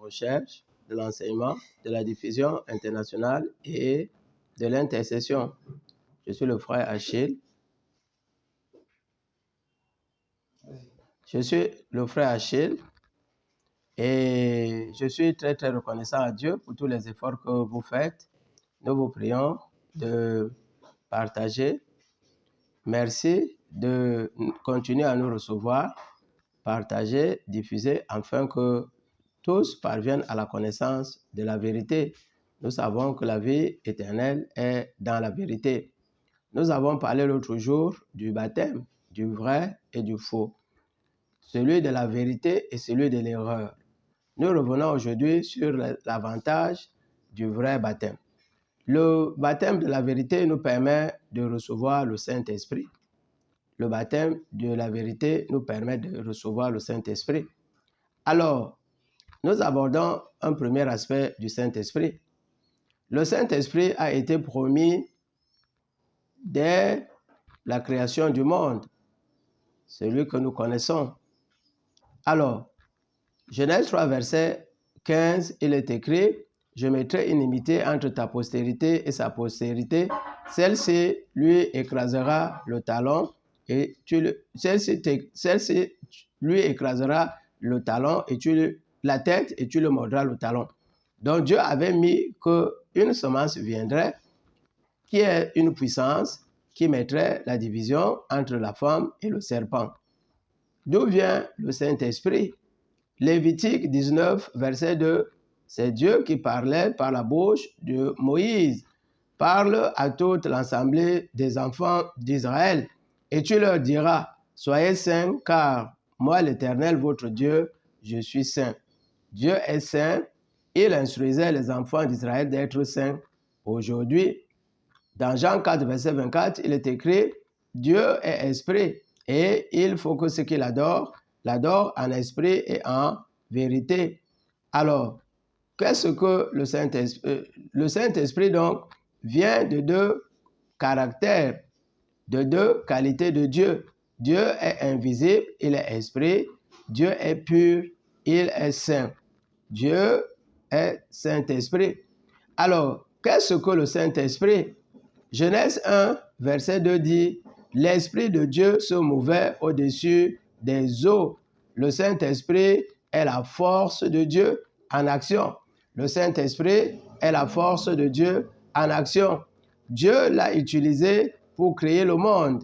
recherche, de l'enseignement, de la diffusion internationale et de l'intercession. Je suis le frère Achille. Je suis le frère Achille et je suis très très reconnaissant à Dieu pour tous les efforts que vous faites. Nous vous prions de partager. Merci de continuer à nous recevoir, partager, diffuser, afin que tous parviennent à la connaissance de la vérité. Nous savons que la vie éternelle est dans la vérité. Nous avons parlé l'autre jour du baptême, du vrai et du faux, celui de la vérité et celui de l'erreur. Nous revenons aujourd'hui sur l'avantage du vrai baptême. Le baptême de la vérité nous permet de recevoir le Saint-Esprit. Le baptême de la vérité nous permet de recevoir le Saint-Esprit. Alors, nous abordons un premier aspect du Saint-Esprit. Le Saint-Esprit a été promis dès la création du monde, celui que nous connaissons. Alors, Genèse 3, verset 15, il est écrit « Je mettrai une inimité entre ta postérité et sa postérité. Celle-ci lui écrasera le talon et celle-ci lui écrasera le talon et la tête et tu le mordras le talon. » Donc Dieu avait mis qu'une semence viendrait qui est une puissance qui mettrait la division entre la femme et le serpent. D'où vient le Saint-Esprit? Lévitique 19, verset 2, c'est Dieu qui parlait par la bouche de Moïse. Parle à toute l'assemblée des enfants d'Israël et tu leur diras, soyez saints car moi l'Éternel votre Dieu, je suis saint. Dieu est saint, il instruisait les enfants d'Israël d'être saints. Aujourd'hui, dans Jean 4, verset 24, il est écrit, Dieu est esprit et il faut que ceux qui l'adorent en esprit et en vérité. Alors, qu'est-ce que le Saint-Esprit? Le Saint-Esprit, donc, vient de deux caractères, de deux qualités de Dieu. Dieu est invisible, il est esprit. Dieu est pur, il est saint. Dieu est Saint-Esprit. Alors, qu'est-ce que le Saint-Esprit? Genèse 1, verset 2 dit, « L'Esprit de Dieu se mouvait au-dessus des eaux. » Le Saint-Esprit est la force de Dieu en action. Le Saint-Esprit est la force de Dieu en action. Dieu l'a utilisé pour créer le monde.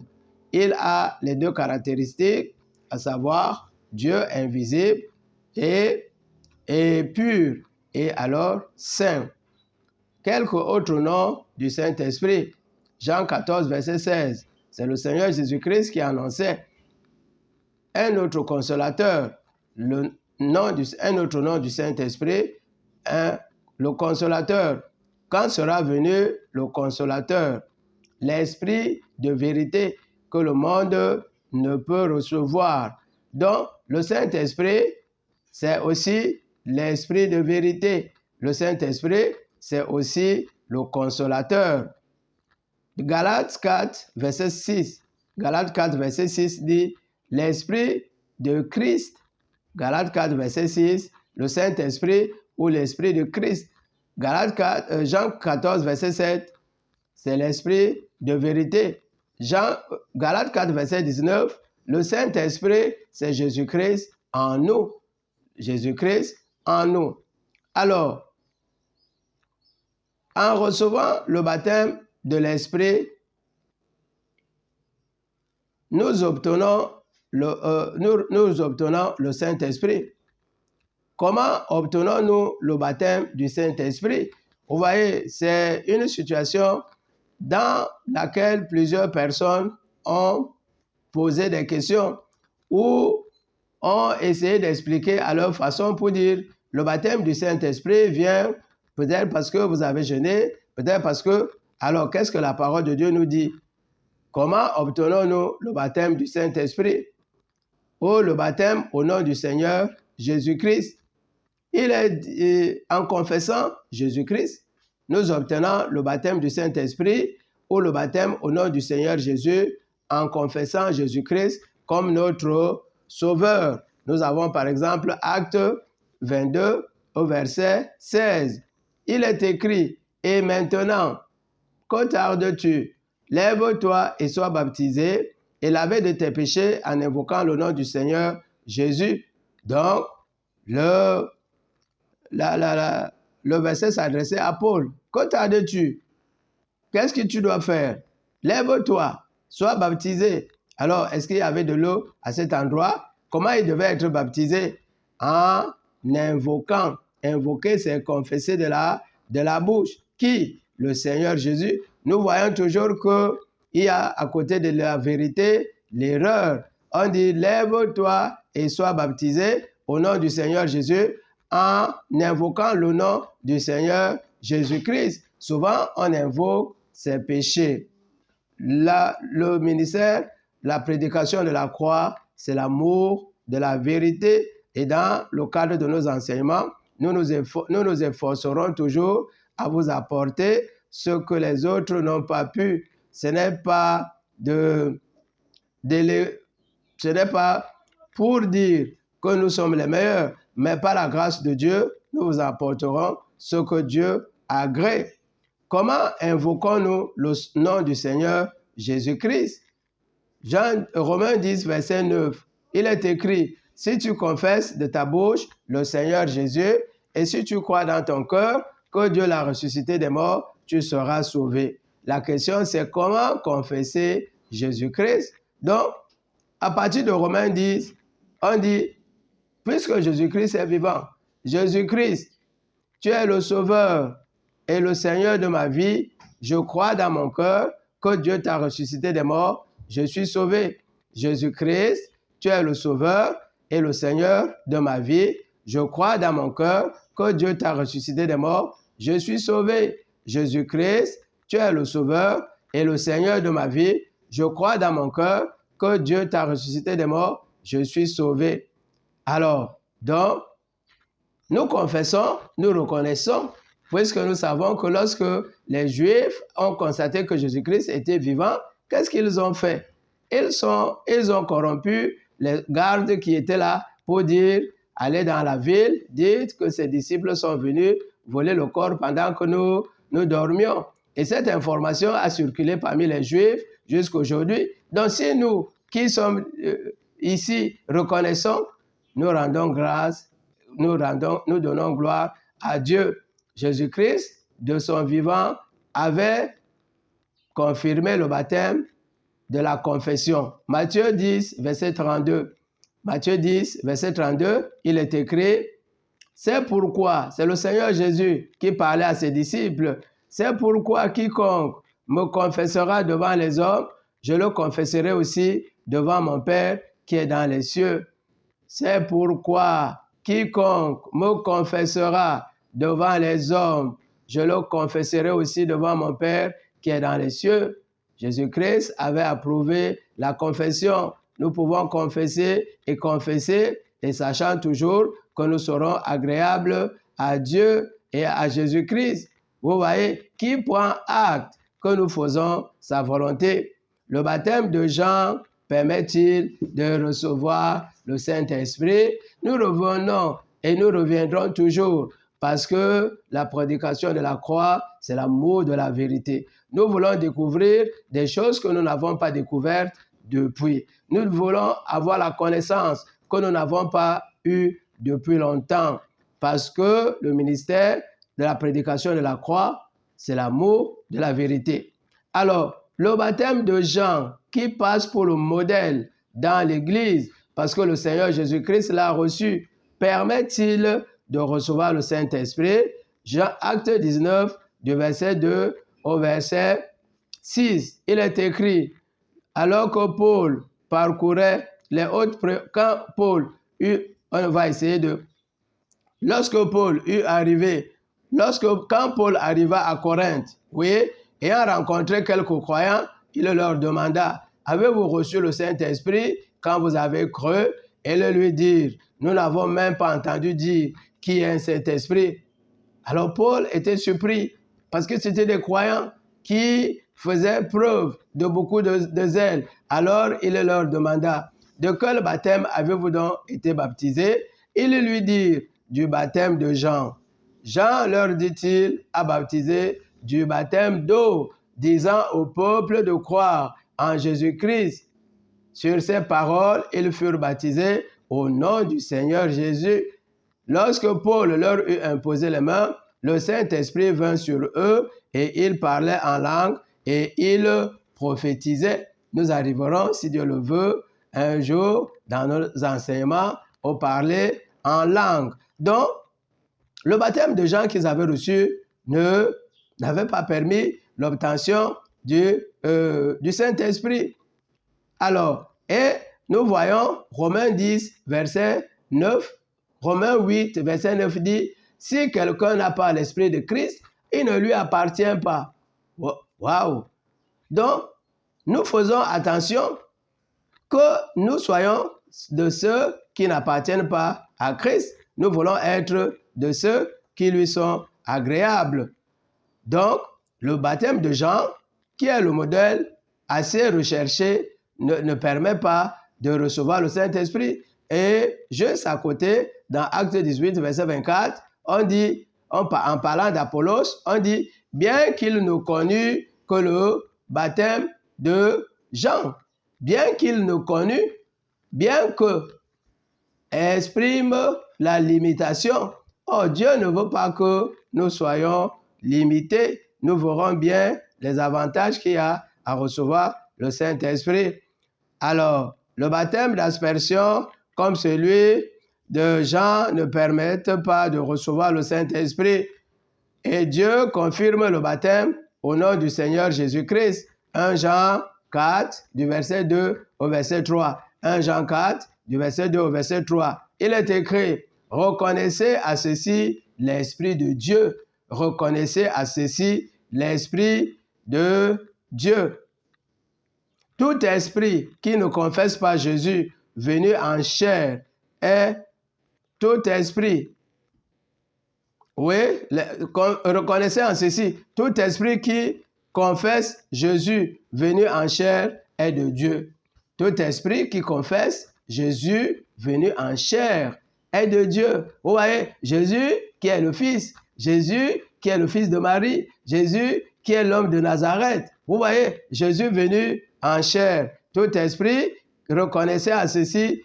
Il a les deux caractéristiques, à savoir Dieu invisible et pur, et alors saint. Quelques autres noms du Saint-Esprit. Jean 14, verset 16. C'est le Seigneur Jésus-Christ qui annonçait un autre consolateur. Un autre nom du Saint-Esprit, le consolateur. Quand sera venu le consolateur? L'esprit de vérité que le monde ne peut recevoir. Donc, le Saint-Esprit, c'est aussi l'esprit de vérité. Le Saint-Esprit, c'est aussi le consolateur. Galates 4, verset 6. Galates 4, verset 6 dit, l'esprit de Christ. Galates 4, verset 6, le Saint-Esprit ou l'esprit de Christ. Jean 14, verset 7, c'est l'esprit de vérité. Galates 4, verset 19, le Saint-Esprit, c'est Jésus-Christ en nous. Jésus-Christ en nous. Alors, en recevant le baptême de l'Esprit, nous obtenons le Saint-Esprit. Comment obtenons-nous le baptême du Saint-Esprit? Vous voyez, c'est une situation dans laquelle plusieurs personnes ont posé des questions ou ont essayé d'expliquer à leur façon pour dire le baptême du Saint-Esprit vient peut-être parce que vous avez jeûné, peut-être parce que... Alors, qu'est-ce que la parole de Dieu nous dit? Comment obtenons-nous le baptême du Saint-Esprit? Ou le baptême au nom du Seigneur Jésus-Christ. Il est en confessant Jésus-Christ, nous obtenons le baptême du Saint-Esprit ou le baptême au nom du Seigneur Jésus en confessant Jésus-Christ comme notre Sauveur. Nous avons par exemple Acte 22, au verset 16. Il est écrit, et maintenant, que tardes-tu? Lève-toi et sois baptisé et lavé de tes péchés en invoquant le nom du Seigneur Jésus. Donc, le verset s'adressait à Paul. Que tardes-tu? Qu'est-ce que tu dois faire? Lève-toi, sois baptisé. Alors, est-ce qu'il y avait de l'eau à cet endroit? Comment il devait être baptisé? En invoquant. Invoquer, c'est confesser de la bouche. Qui? Le Seigneur Jésus. Nous voyons toujours qu'il y a à côté de la vérité l'erreur. On dit, lève-toi et sois baptisé au nom du Seigneur Jésus en invoquant le nom du Seigneur Jésus-Christ. Souvent, on invoque ses péchés. Le ministère, la prédication de la croix, c'est l'amour de la vérité. Et dans le cadre de nos enseignements, nous nous efforcerons toujours à vous apporter ce que les autres n'ont pas pu. Ce n'est pas pour dire que nous sommes les meilleurs, mais par la grâce de Dieu, nous vous apporterons ce que Dieu agrée. Comment invoquons-nous le nom du Seigneur Jésus-Christ? Romains 10, verset 9, il est écrit, si tu confesses de ta bouche le Seigneur Jésus, et si tu crois dans ton cœur que Dieu l'a ressuscité des morts, tu seras sauvé. La question, c'est comment confesser Jésus-Christ? Donc, à partir de Romains 10, on dit, puisque Jésus-Christ est vivant, Jésus-Christ, tu es le Sauveur et le Seigneur de ma vie, je crois dans mon cœur que Dieu t'a ressuscité des morts, je suis sauvé. Jésus-Christ, tu es le Sauveur et le Seigneur de ma vie, je crois dans mon cœur que Dieu t'a ressuscité des morts, je suis sauvé. Jésus-Christ, tu es le Sauveur et le Seigneur de ma vie, je crois dans mon cœur que Dieu t'a ressuscité des morts, je suis sauvé. Alors, donc, nous confessons, nous reconnaissons, puisque nous savons que lorsque les Juifs ont constaté que Jésus-Christ était vivant, qu'est-ce qu'ils ont fait? Ils ont corrompu les gardes qui étaient là pour dire, allez dans la ville, dites que ses disciples sont venus voler le corps pendant que nous dormions. Et cette information a circulé parmi les Juifs jusqu'à aujourd'hui. Donc si nous qui sommes ici reconnaissons, nous rendons grâce, nous donnons gloire à Dieu. Jésus-Christ, de son vivant, avait confirmé le baptême de la confession. Matthieu 10, verset 32. Matthieu 10, verset 32, il est écrit, c'est pourquoi, c'est le Seigneur Jésus qui parlait à ses disciples, c'est pourquoi quiconque me confessera devant les hommes, je le confesserai aussi devant mon Père qui est dans les cieux. C'est pourquoi quiconque me confessera devant les hommes, je le confesserai aussi devant mon Père qui est dans les cieux. Jésus-Christ avait approuvé la confession. Nous pouvons confesser, et sachant toujours que nous serons agréables à Dieu et à Jésus-Christ. Vous voyez, qui prend acte que nous faisons sa volonté? Le baptême de Jean permet-il de recevoir le Saint-Esprit? Nous revenons et nous reviendrons toujours parce que la prédication de la croix, c'est l'amour de la vérité. Nous voulons découvrir des choses que nous n'avons pas découvertes depuis. Nous voulons avoir la connaissance que nous n'avons pas eue depuis longtemps parce que le ministère de la prédication de la croix, c'est l'amour de la vérité. Alors, le baptême de Jean qui passe pour le modèle dans l'Église, parce que le Seigneur Jésus-Christ l'a reçu, permet-il de recevoir le Saint-Esprit? Jean, acte 19, du verset 2 au verset 6, il est écrit, alors que Paul parcourait les hautes, quand Paul quand Paul arriva à Corinthe, oui, ayant rencontré quelques croyants, il leur demanda, avez-vous reçu le Saint-Esprit quand vous avez cru? Et ils lui dirent, nous n'avons même pas entendu dire qui est un Saint-Esprit. Alors Paul était surpris parce que c'était des croyants qui faisaient preuve de beaucoup de zèle. Alors il leur demanda, de quel baptême avez-vous donc été baptisés? Ils lui dirent, du baptême de Jean. Jean, leur dit-il, a baptisé du baptême d'eau, disant au peuple de croire en Jésus-Christ. Sur ces paroles, ils furent baptisés au nom du Seigneur Jésus. Lorsque Paul leur eut imposé les mains, le Saint-Esprit vint sur eux et ils parlaient en langue et ils prophétisaient. Nous arriverons, si Dieu le veut, un jour dans nos enseignements au parler en langue. Donc, le baptême de Jean qu'ils avaient reçu n'avait pas permis l'obtention du Saint-Esprit. Alors, et nous voyons Romains 10, verset 9, Romains 8, verset 9 dit, si quelqu'un n'a pas l'Esprit de Christ, il ne lui appartient pas. Waouh! Donc, nous faisons attention que nous soyons de ceux qui n'appartiennent pas à Christ. Nous voulons être de ceux qui lui sont agréables. Donc, le baptême de Jean, qui est le modèle assez recherché, ne permet pas de recevoir le Saint-Esprit. Et juste à côté, dans Acte 18, verset 24, on dit, en parlant d'Apollos, on dit, bien qu'il ne connût que le baptême de Jean, bien qu'il ne connût, bien que exprime la limitation. Oh, Dieu ne veut pas que nous soyons limités. Nous verrons bien les avantages qu'il y a à recevoir le Saint-Esprit. Alors, le baptême d'aspersion, comme celui de Jean, ne permettent pas de recevoir le Saint-Esprit. Et Dieu confirme le baptême au nom du Seigneur Jésus-Christ. 1 Jean 4, du verset 2 au verset 3. 1 Jean 4, du verset 2 au verset 3. Il est écrit, reconnaissez à ceci l'Esprit de Dieu. Reconnaissez à ceci l'Esprit de Dieu. Tout esprit qui ne confesse pas Jésus venu en chair est tout esprit. Oui, reconnaissez en ceci, tout esprit qui confesse Jésus venu en chair est de Dieu. Tout esprit qui confesse Jésus venu en chair est de Dieu. Vous voyez, Jésus qui est le Fils, Jésus qui est le Fils de Marie, Jésus qui est l'homme de Nazareth. Vous voyez, Jésus venu en chair. Tout esprit, reconnaissez à ceci,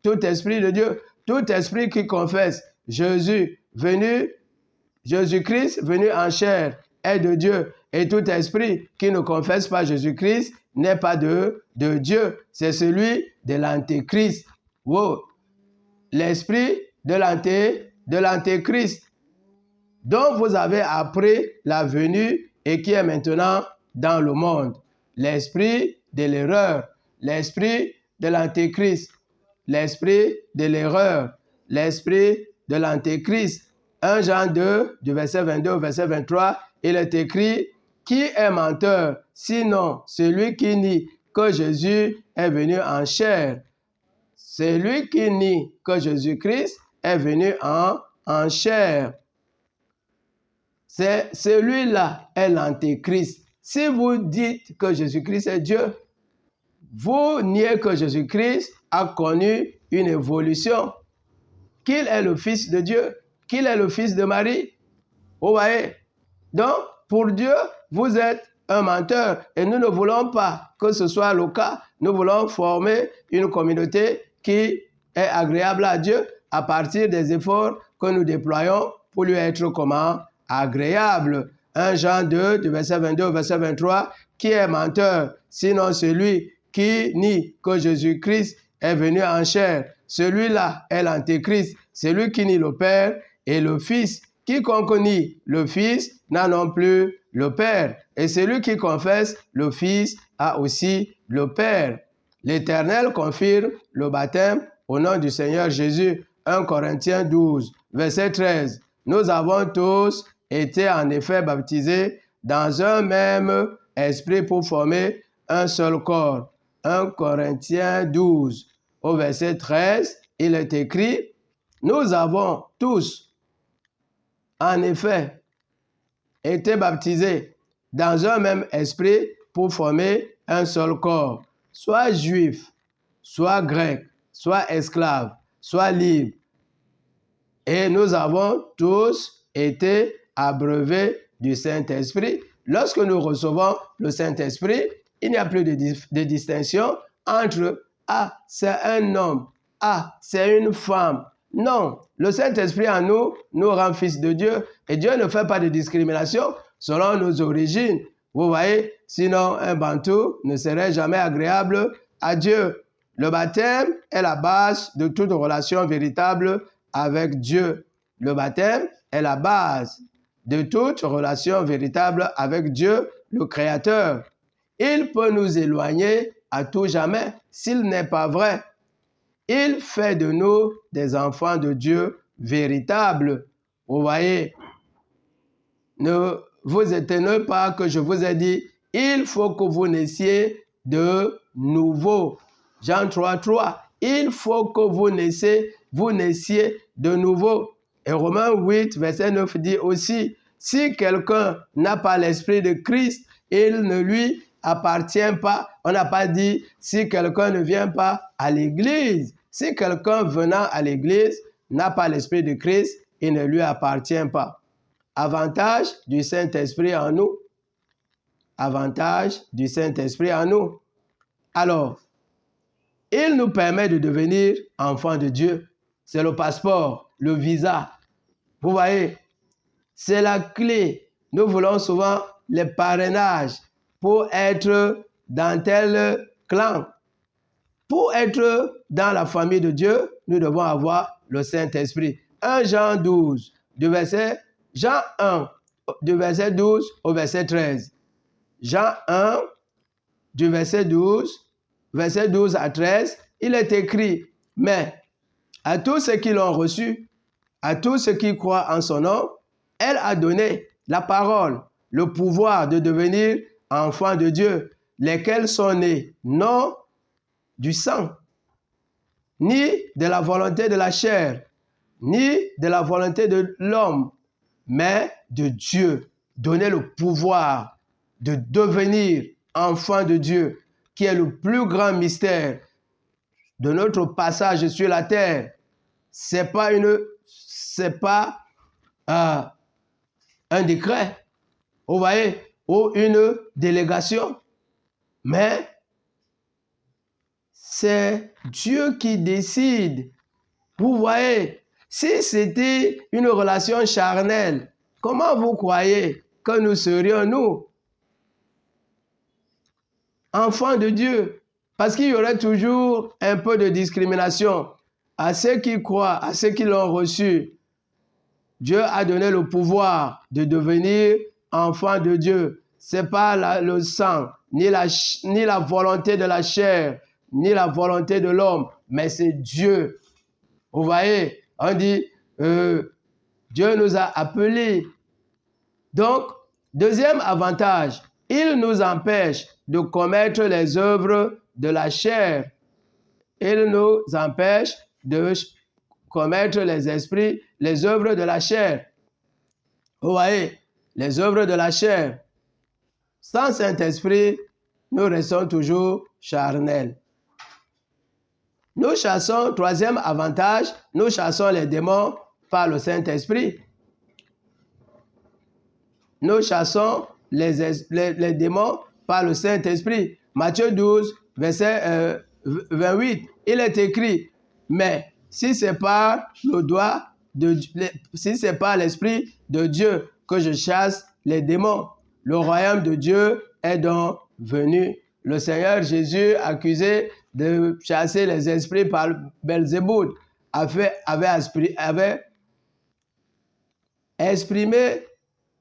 tout esprit de Dieu, tout esprit qui confesse Jésus Jésus-Christ venu en chair est de Dieu. Et tout esprit qui ne confesse pas Jésus-Christ n'est pas de Dieu. C'est celui de l'Antéchrist. Wow. L'esprit de l'Antéchrist dont vous avez appris la venue et qui est maintenant dans le monde. L'esprit de l'erreur, l'esprit de l'Antéchrist, l'esprit de l'erreur, l'esprit de l'Antéchrist. 1 Jean 2, du verset 22 au verset 23, il est écrit, qui est menteur, sinon celui qui nie que Jésus est venu en chair. Celui qui nie que Jésus-Christ est venu en chair. C'est celui-là est l'Antéchrist. Si vous dites que Jésus-Christ est Dieu, vous niez que Jésus-Christ a connu une évolution, qu'il est le Fils de Dieu, qu'il est le Fils de Marie. Vous voyez? Donc, pour Dieu, vous êtes un menteur et nous ne voulons pas que ce soit le cas. Nous voulons former une communauté qui est agréable à Dieu à partir des efforts que nous déployons pour lui être comment? Agréable. 1 Jean 2, du verset 22 au verset 23, qui est menteur, sinon celui qui nie que Jésus-Christ est venu en chair. Celui-là est l'Antéchrist, celui qui nie le Père et le Fils. Quiconque nie le Fils n'a non plus le Père. Et celui qui confesse le Fils a aussi le Père. L'Éternel confirme le baptême au nom du Seigneur Jésus. 1 Corinthiens 12, verset 13. Nous avons tous été en effet baptisés dans un même esprit pour former un seul corps. 1 Corinthiens 12, au verset 13, il est écrit, nous avons tous, en effet, été baptisés dans un même esprit pour former un seul corps, soit juif, soit grec, soit esclave, soit libre. Et nous avons tous été abreuvés du Saint-Esprit. Lorsque nous recevons le Saint-Esprit, il n'y a plus de distinction entre « Ah, c'est un homme »,« Ah, c'est une femme ». Non, le Saint-Esprit en nous nous rend fils de Dieu. Et Dieu ne fait pas de discrimination selon nos origines. Vous voyez, sinon un bantou ne serait jamais agréable à Dieu. Le baptême est la base de toute relation véritable avec Dieu. Le baptême est la base de toute relation véritable avec Dieu, le Créateur. Il peut nous éloigner à tout jamais s'il n'est pas vrai. Il fait de nous des enfants de Dieu véritables. Vous voyez, ne vous étonnez pas que je vous ai dit, il faut que vous naissiez de nouveau. Jean 3,3, il faut que vous naissiez de nouveau. Et Romains 8, verset 9 dit aussi, si quelqu'un n'a pas l'esprit de Christ, il ne lui appartient pas. On n'a pas dit si quelqu'un ne vient pas à l'église. Si quelqu'un venant à l'église n'a pas l'esprit de Christ, il ne lui appartient pas. Avantage du Saint-Esprit en nous. Avantage du Saint-Esprit en nous. Alors, il nous permet de devenir enfants de Dieu. C'est le passeport, le visa. Vous voyez, c'est la clé. Nous voulons souvent les parrainages pour être dans tel clan. Pour être dans la famille de Dieu, nous devons avoir le Saint-Esprit. 1 Jean 12, Jean 1, du verset 12 au verset 13. Jean 1, du verset 12 à 13, il est écrit, mais à tous ceux qui l'ont reçu, à tous ceux qui croient en son nom, elle a donné la parole, le pouvoir de devenir enfants de Dieu, lesquels sont nés non du sang, ni de la volonté de la chair, ni de la volonté de l'homme, mais de Dieu. Donner le pouvoir de devenir enfant de Dieu, qui est le plus grand mystère de notre passage sur la terre. C'est pas un décret, vous voyez, ou une délégation, mais c'est Dieu qui décide. Vous voyez, si c'était une relation charnelle, comment vous croyez que nous serions, nous, enfants de Dieu? Parce qu'il y aurait toujours un peu de discrimination. À ceux qui croient, à ceux qui l'ont reçu, Dieu a donné le pouvoir de devenir enfants de Dieu. Ce n'est pas le sang, ni la volonté de la chair, ni la volonté de l'homme, mais c'est Dieu. Vous voyez, on dit, Dieu nous a appelés. Donc, deuxième avantage, il nous empêche de commettre les œuvres de la chair. Il nous empêche de commettre les œuvres de la chair. Vous voyez, les œuvres de la chair. Sans Saint-Esprit, nous restons toujours charnels. Nous chassons, troisième avantage, nous chassons les démons par le Saint-Esprit. Nous chassons les démons par le Saint-Esprit. Matthieu 12, verset 28, il est écrit, mais si c'est par si c'est par l'Esprit de Dieu que je chasse les démons, le royaume de Dieu est donc venu. Le Seigneur Jésus, accusé de chasser les esprits par Belzébuth, avait exprimé,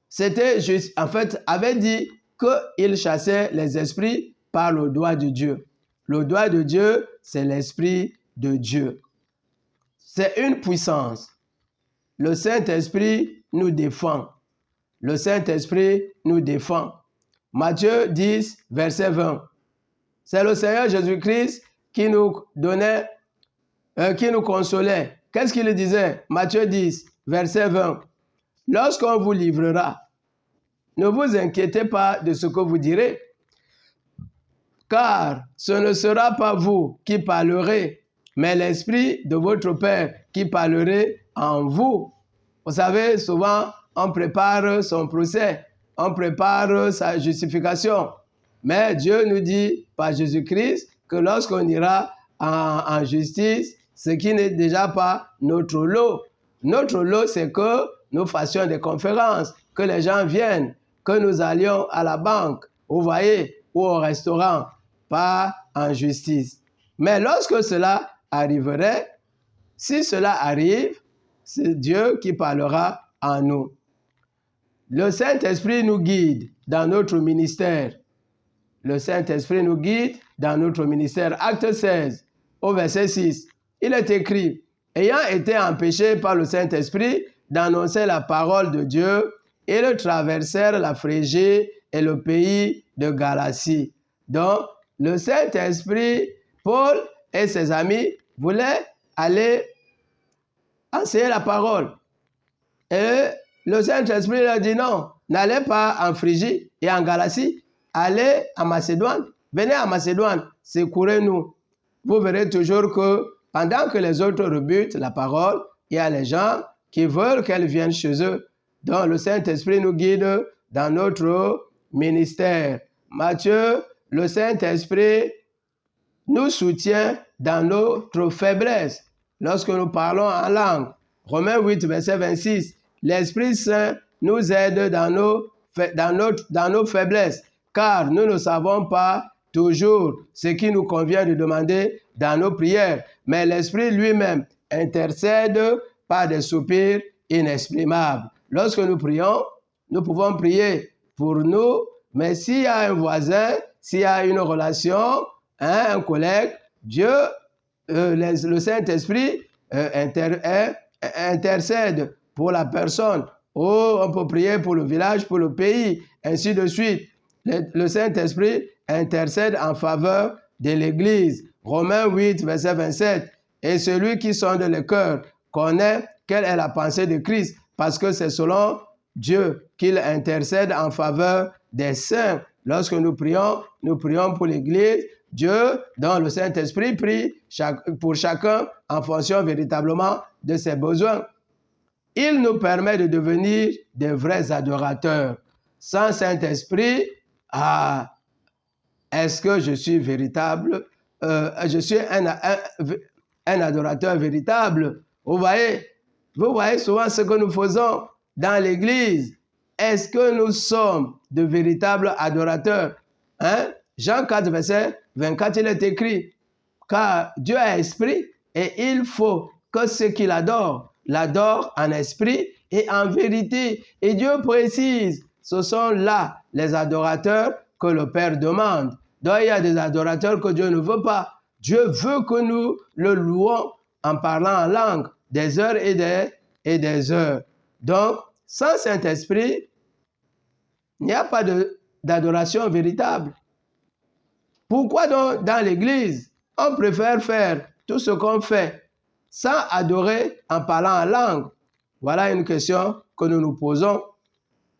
c'était juste, en fait, avait dit qu'il chassait les esprits par le doigt de Dieu. Le doigt de Dieu, c'est l'Esprit de Dieu. C'est une puissance. Le Saint-Esprit nous défend. Le Saint-Esprit nous défend. Matthieu 10, verset 20. C'est le Seigneur Jésus-Christ qui nous donnait, qui nous consolait. Qu'est-ce qu'il disait? Matthieu 10, verset 20. Lorsqu'on vous livrera, ne vous inquiétez pas de ce que vous direz, car ce ne sera pas vous qui parlerez, mais l'Esprit de votre Père qui parlerez en vous. Vous savez, souvent, on prépare son procès, on prépare sa justification. Mais Dieu nous dit par Jésus-Christ que lorsqu'on ira en justice, ce qui n'est déjà pas notre lot. Notre lot, c'est que nous fassions des conférences, que les gens viennent, que nous allions à la banque, vous voyez, ou au restaurant, pas en justice. Mais lorsque cela arriverait, si cela arrive, c'est Dieu qui parlera en nous. Le Saint-Esprit nous guide dans notre ministère. Le Saint-Esprit nous guide dans notre ministère. Acte 16, au verset 6, il est écrit, « Ayant été empêchés par le Saint-Esprit d'annoncer la parole de Dieu, ils traversèrent la Phrygée et le pays de Galatie. » Donc, le Saint-Esprit, Paul et ses amis voulaient aller enseigner la parole. Et le Saint-Esprit leur dit non, n'allez pas en Phrygie et en Galatie, allez en Macédoine, venez en Macédoine, secourez-nous. Vous verrez toujours que pendant que les autres rebutent la parole, il y a les gens qui veulent qu'elle vienne chez eux. Donc le Saint-Esprit nous guide dans notre ministère. Matthieu, le Saint-Esprit nous soutient dans notre faiblesse. Lorsque nous parlons en langue, Romains 8, verset 26, l'Esprit Saint nous aide dans nos faiblesses, car nous ne savons pas toujours ce qui nous convient de demander dans nos prières, mais l'Esprit lui-même intercède par des soupirs inexprimables. Lorsque nous prions, nous pouvons prier pour nous, mais s'il y a un voisin, s'il y a une relation, un collègue, Dieu, le Saint-Esprit intercède pour la personne. Oh, on peut prier pour le village, pour le pays, ainsi de suite. Le Saint-Esprit intercède en faveur de l'Église. Romains 8, verset 27. Et celui qui sonde le cœur connaît quelle est la pensée de Christ, parce que c'est selon Dieu qu'il intercède en faveur des saints. Lorsque nous prions pour l'Église. Dieu, dans le Saint-Esprit, prie pour chacun en fonction véritablement de ses besoins. Il nous permet de devenir des vrais adorateurs. Sans Saint-Esprit, est-ce que je suis véritable? Je suis un adorateur véritable. Vous voyez souvent ce que nous faisons dans l'Église. Est-ce que nous sommes de véritables adorateurs? Jean 4, verset 24, il est écrit, car Dieu est esprit et il faut que ceux qui l'adorent en esprit et en vérité. Et Dieu précise, ce sont là les adorateurs que le Père demande. Donc il y a des adorateurs que Dieu ne veut pas. Dieu veut que nous le louons en parlant en langue des heures et des heures. Donc, sans Saint-Esprit, il n'y a pas d'adoration véritable. Pourquoi donc dans l'Église, on préfère faire tout ce qu'on fait sans adorer en parlant en langue? Voilà une question que nous nous posons.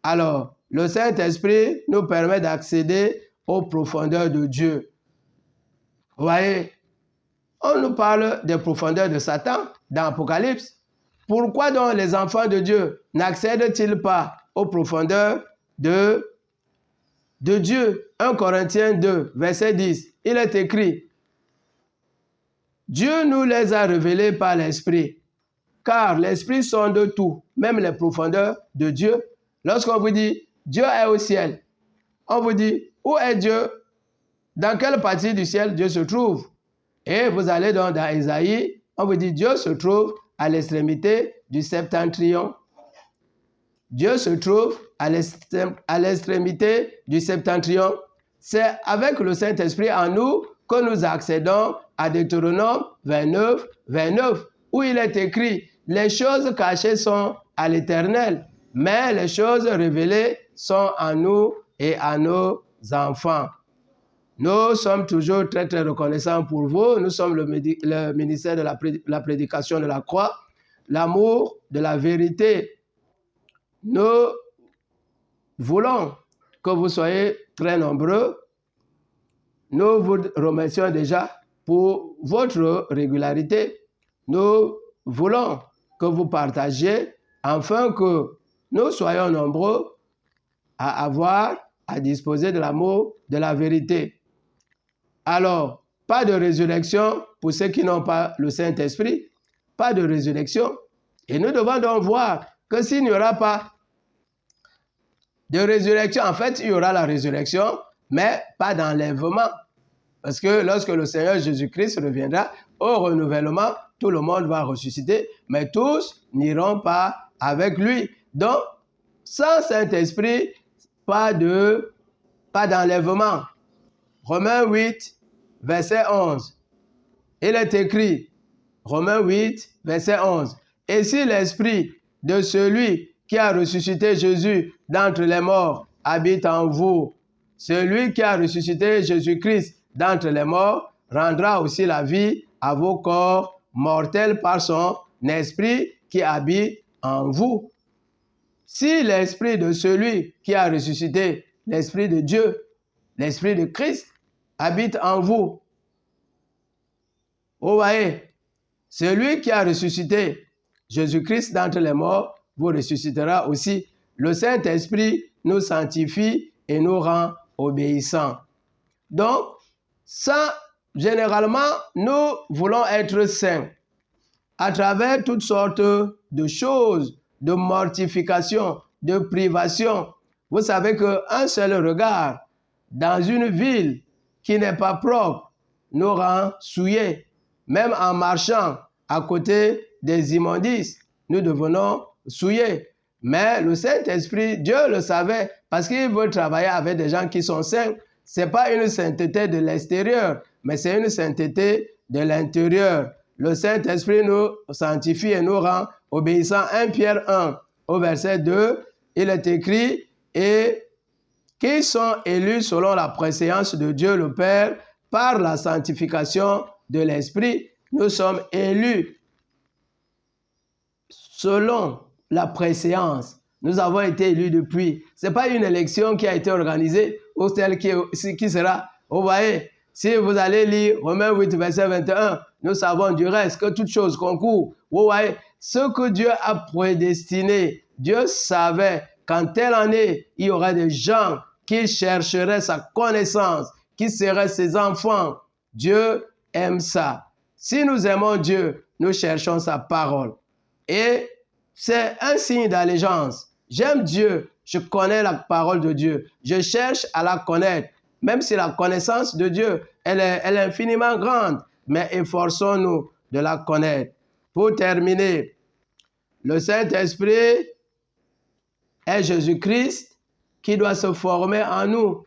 Alors, le Saint-Esprit nous permet d'accéder aux profondeurs de Dieu. Vous voyez, on nous parle des profondeurs de Satan dans Apocalypse. Pourquoi donc les enfants de Dieu n'accèdent-ils pas aux profondeurs de Dieu? 1 Corinthiens 2, verset 10, il est écrit, Dieu nous les a révélés par l'Esprit, car l'Esprit sonde tout, même les profondeurs de Dieu. Lorsqu'on vous dit, Dieu est au ciel, on vous dit, où est Dieu? Dans quelle partie du ciel Dieu se trouve? Et vous allez donc dans Ésaïe, on vous dit, Dieu se trouve à l'extrémité du septentrion. Dieu se trouve à l'extrémité du septentrion. C'est avec le Saint-Esprit en nous que nous accédons à Deutéronome 29, 29, où il est écrit, les choses cachées sont à l'Éternel, mais les choses révélées sont en nous et à nos enfants. Nous sommes toujours très, très reconnaissants pour vous. Nous sommes le ministère de la prédication de la croix, l'amour de la vérité. Nous voulons que vous soyez très nombreux. Nous vous remercions déjà pour votre régularité. Nous voulons que vous partagez, afin que nous soyons nombreux à avoir, à disposer de l'amour, de la vérité. Alors, pas de résurrection pour ceux qui n'ont pas le Saint-Esprit, pas de résurrection. Et nous devons donc voir que s'il n'y aura pas de résurrection, en fait, il y aura la résurrection, mais pas d'enlèvement. Parce que lorsque le Seigneur Jésus-Christ reviendra au renouvellement, tout le monde va ressusciter, mais tous n'iront pas avec lui. Donc, sans Saint-Esprit, pas d'enlèvement. Romains 8, verset 11. Il est écrit, Romains 8, verset 11. Et si l'Esprit de celui qui a ressuscité Jésus d'entre les morts habite en vous, celui qui a ressuscité Jésus-Christ d'entre les morts rendra aussi la vie à vos corps mortels par son esprit qui habite en vous. Si l'esprit de celui qui a ressuscité, l'esprit de Dieu, l'esprit de Christ, habite en vous, vous voyez, celui qui a ressuscité Jésus-Christ d'entre les morts vous ressuscitera aussi. Le Saint-Esprit nous sanctifie et nous rend obéissants. Donc, généralement, nous voulons être saints à travers toutes sortes de choses, de mortification, de privation. Vous savez qu'un seul regard dans une ville qui n'est pas propre nous rend souillés. Même en marchant à côté des immondices, nous devenons souillés. Mais le Saint-Esprit, Dieu le savait, parce qu'il veut travailler avec des gens qui sont saints. Ce n'est pas une sainteté de l'extérieur, mais c'est une sainteté de l'intérieur. Le Saint-Esprit nous sanctifie et nous rend obéissants. 1 Pierre 1, au verset 2, il est écrit, et qui sont élus selon la préséance de Dieu le Père par la sanctification de l'Esprit. Nous sommes élus selon la préséance. Nous avons été élus depuis. Ce n'est pas une élection qui a été organisée ou celle qui sera. Vous voyez, si vous allez lire Romains 8, verset 21, nous savons du reste que toute chose concourt. Vous voyez, ce que Dieu a prédestiné, Dieu savait qu'en telle année, il y aurait des gens qui chercheraient sa connaissance, qui seraient ses enfants. Dieu aime ça. Si nous aimons Dieu, nous cherchons sa parole. Et c'est un signe d'allégeance. J'aime Dieu, je connais la parole de Dieu. Je cherche à la connaître. Même si la connaissance de Dieu, elle est infiniment grande, mais efforçons-nous de la connaître. Pour terminer, le Saint-Esprit est Jésus-Christ qui doit se former en nous.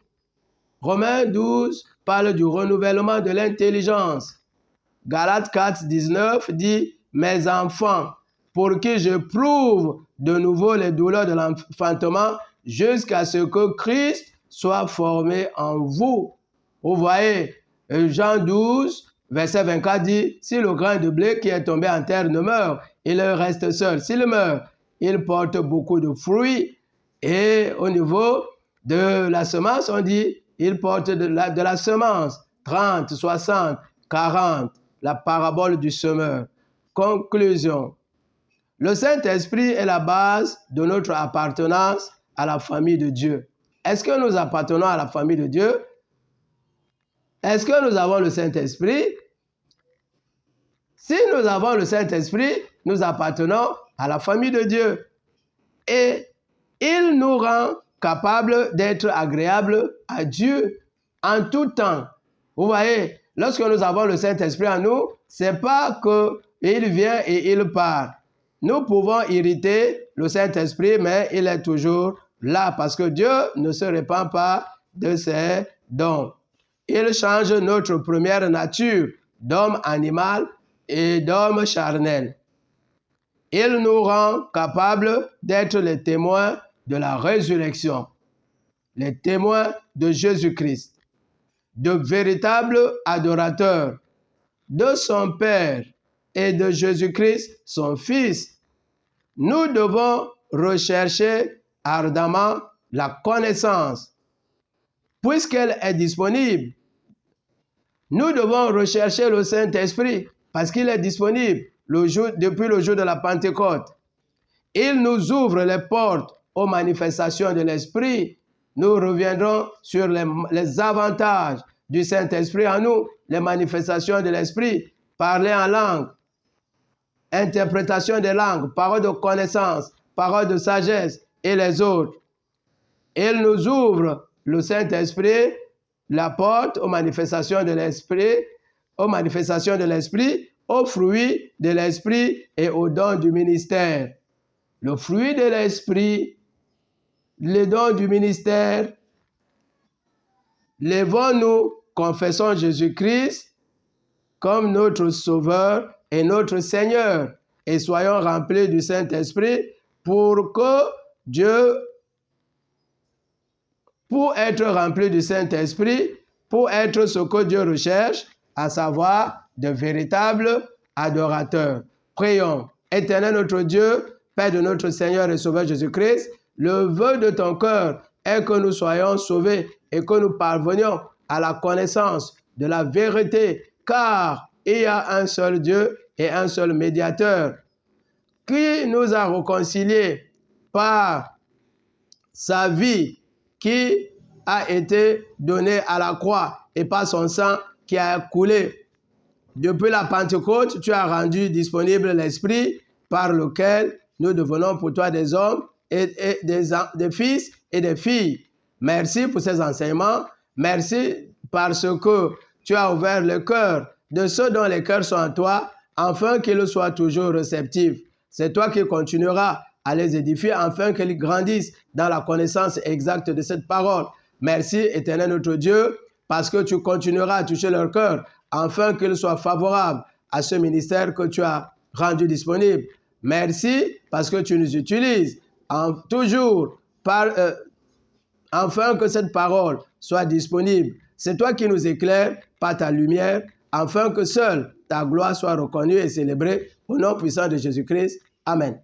Romains 12 parle du renouvellement de l'intelligence. Galates 4, 19 dit « Mes enfants, pour qui je prouve de nouveau les douleurs de l'enfantement jusqu'à ce que Christ soit formé en vous. » Vous voyez, Jean 12, verset 24 dit « Si le grain de blé qui est tombé en terre ne meurt, il reste seul. S'il meurt, il porte beaucoup de fruits. » Et au niveau de la semence, on dit « Il porte de la semence, 30, 60, 40. » La parabole du semeur. Conclusion. Le Saint-Esprit est la base de notre appartenance à la famille de Dieu. Est-ce que nous appartenons à la famille de Dieu? Est-ce que nous avons le Saint-Esprit? Si nous avons le Saint-Esprit, nous appartenons à la famille de Dieu. Et il nous rend capables d'être agréables à Dieu en tout temps. Vous voyez, lorsque nous avons le Saint-Esprit en nous, ce n'est pas qu'il vient et il part. Nous pouvons irriter le Saint-Esprit, mais il est toujours là parce que Dieu ne se répand pas de ses dons. Il change notre première nature d'homme animal et d'homme charnel. Il nous rend capables d'être les témoins de la résurrection, les témoins de Jésus-Christ, de véritables adorateurs de son Père et de Jésus-Christ, son Fils. Nous devons rechercher ardemment la connaissance. Puisqu'elle est disponible, nous devons rechercher le Saint-Esprit parce qu'il est disponible. depuis le jour de la Pentecôte. Il nous ouvre les portes aux manifestations de l'Esprit. Nous reviendrons sur les avantages du Saint-Esprit en nous, les manifestations de l'Esprit, parler en langue, interprétation des langues, parole de connaissance, parole de sagesse et les autres. Il nous ouvre, le Saint-Esprit, la porte aux manifestations de l'Esprit, aux fruits de l'Esprit et aux dons du ministère. Le fruit de l'Esprit, les dons du ministère, lèvons-nous, confessons Jésus-Christ comme notre Sauveur et notre Seigneur, et soyons remplis du Saint-Esprit pour être remplis du Saint-Esprit, pour être ce que Dieu recherche, à savoir de véritables adorateurs. Prions. Éternel notre Dieu, Père de notre Seigneur et Sauveur Jésus-Christ, le vœu de ton cœur est que nous soyons sauvés et que nous parvenions à la connaissance de la vérité, car il y a un seul Dieu et un seul médiateur qui nous a réconciliés par sa vie qui a été donnée à la croix et par son sang qui a coulé. Depuis la Pentecôte, tu as rendu disponible l'Esprit par lequel nous devenons pour toi des hommes et des fils et des filles. Merci pour ces enseignements. Merci parce que tu as ouvert le cœur de ceux dont les cœurs sont en toi, afin qu'ils soient toujours réceptifs. C'est toi qui continueras à les édifier, afin qu'ils grandissent dans la connaissance exacte de cette parole. Merci, Éternel notre Dieu, parce que tu continueras à toucher leur cœur, afin qu'ils soient favorables à ce ministère que tu as rendu disponible. Merci, parce que tu nous utilises toujours afin que cette parole soit disponible. C'est toi qui nous éclaires par ta lumière, afin que seule ta gloire soit reconnue et célébrée au nom puissant de Jésus-Christ. Amen.